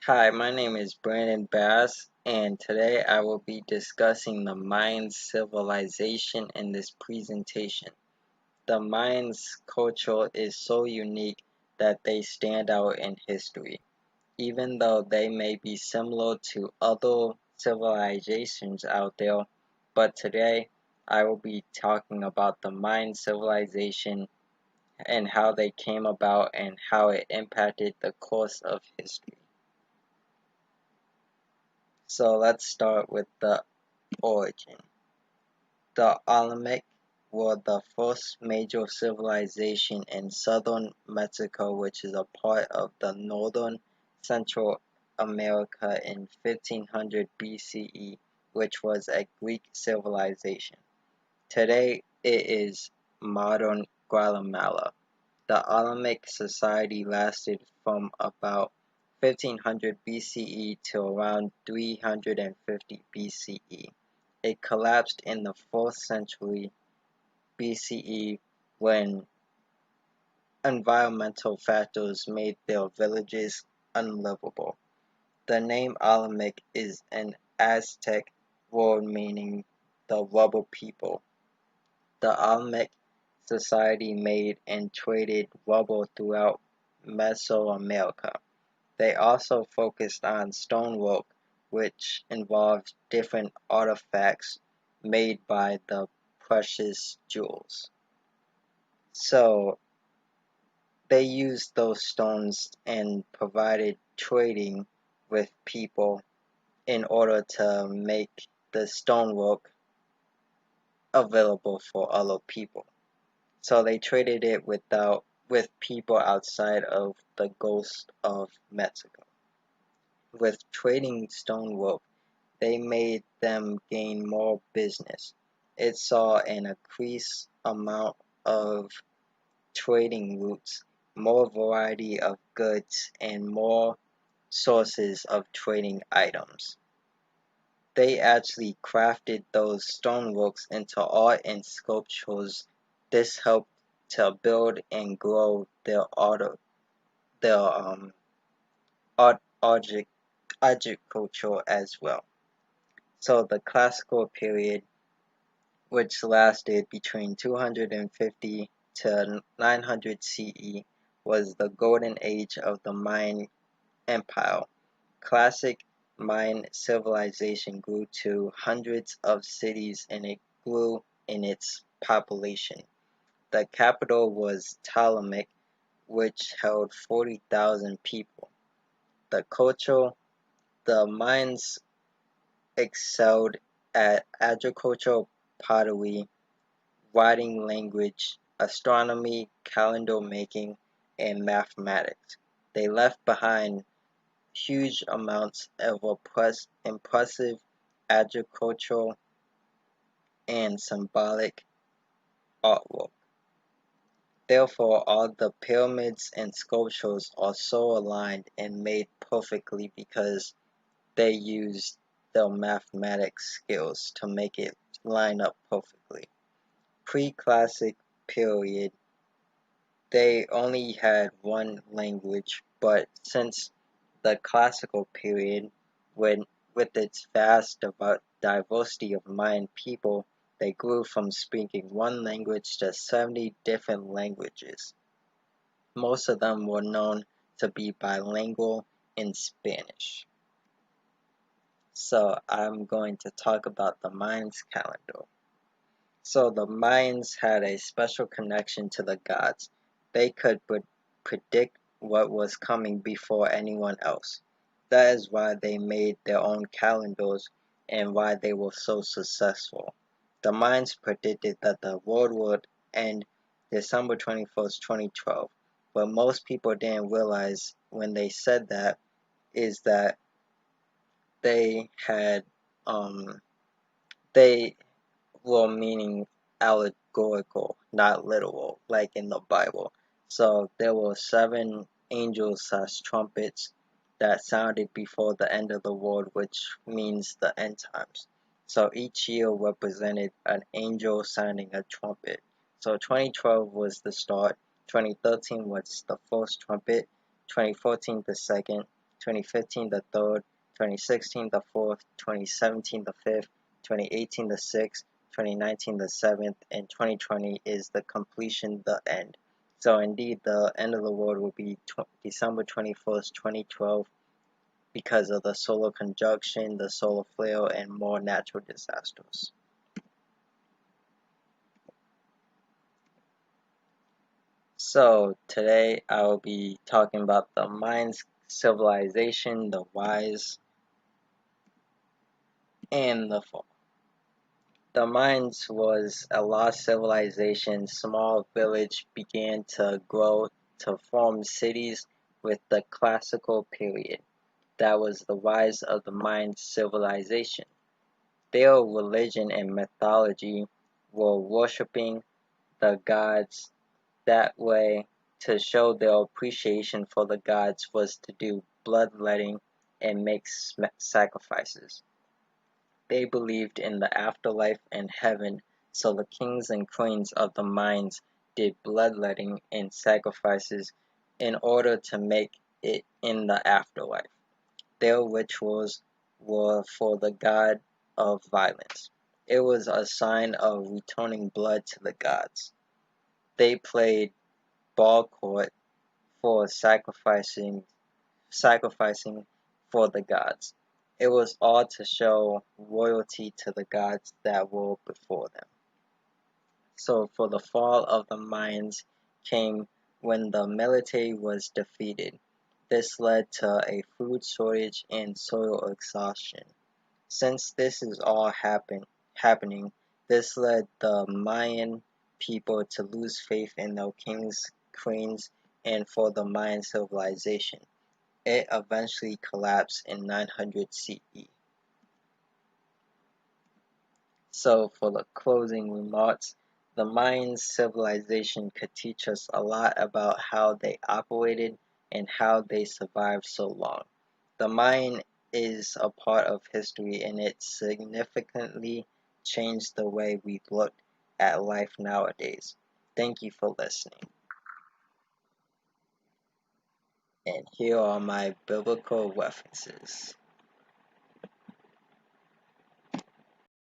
Hi, my name is Brandon Bass, and today I will be discussing the Mayans civilization in this presentation. The Mayans culture is so unique that they stand out in history, even though they may be similar to other civilizations out there. But today I will be talking about the Mayan civilization and how they came about and how it impacted the course of history. So let's start with the origin. The Olmec were the first major civilization in southern Mexico, which is a part of the northern Central America in 1500 BCE, which was a Greek civilization. Today it is modern Guatemala. The Olmec society lasted from about 1500 BCE to around 350 BCE. It collapsed in the 4th century BCE when environmental factors made their villages unlivable. The name Olmec is an Aztec word meaning the rubber people. The Olmec society made and traded rubber throughout Mesoamerica. They also focused on stonework, which involved different artifacts made by the precious jewels. So they used those stones and provided trading with people in order to make the stonework available for other people. So they traded it with people outside of the Gulf of Mexico. With trading stonework, they made them gain more business. It saw an increased amount of trading routes, more variety of goods, and more sources of trading items. They actually crafted those stoneworks into art and sculptures. This helped to build and grow their art agriculture as well. So the classical period, which lasted between 250 to 900 CE, was the golden age of the Mayan Empire. Classic Mayan civilization grew to hundreds of cities and it grew in its population. The capital was Ptolemaic, which held 40,000 people. The culture, the Mayans excelled at agriculture, pottery, writing language, astronomy, calendar making, and mathematics. They left behind huge amounts of impressive agricultural and symbolic artwork. Therefore, all the pyramids and sculptures are so aligned and made perfectly because they used their mathematics skills to make it line up perfectly. Pre-classic period, they only had one language, but since the classical period, when with its vast diversity of Mayan people, they grew from speaking one language to 70 different languages. Most of them were known to be bilingual in Spanish. So I'm going to talk about the Mayanscalendar. So the Mayans had a special connection to the gods. They could predict what was coming before anyone else. That is why they made their own calendars and why they were so successful. The Mayans predicted that the world would end December 21st, 2012. But most people didn't realize when they said that is that they had they were meaning allegorical, not literal, like in the Bible. So there were 7 angels as trumpets that sounded before the end of the world, which means the end times. So each year represented an angel sounding a trumpet. So 2012 was the start, 2013 was the first trumpet, 2014 the second, 2015 the third, 2016 the fourth, 2017 the fifth, 2018 the sixth, 2019 the seventh, and 2020 is the completion, the end. So indeed, the end of the world will be December 21st, 2012, because of the solar conjunction, the solar flare, and more natural disasters. So today I will be talking about the Mayans civilization, the rise, and the fall. The Mayans was a lost civilization. Small village began to grow to form cities with the classical period. That was the rise of the Mayan civilization. Their religion and mythology were worshipping the gods. That way, to show their appreciation for the gods was to do bloodletting and make sacrifices. They believed in the afterlife and heaven, so the kings and queens of the Mayans did bloodletting and sacrifices in order to make it in the afterlife. Their rituals were for the god of violence. It was a sign of returning blood to the gods. They played ball court for sacrificing for the gods. It was all to show royalty to the gods that were before them. So for the fall of the Mayans came when the military was defeated. This led to a food shortage and soil exhaustion. Since this is all happening, this led the Mayan people to lose faith in their kings, queens, and for the Mayan civilization. It eventually collapsed in 900 CE. So for the closing remarks, the Mayan civilization could teach us a lot about how they operated and how they survived so long. The Mayan is a part of history, and it significantly changed the way we look at life nowadays. Thank you for listening. And here are my biblical references.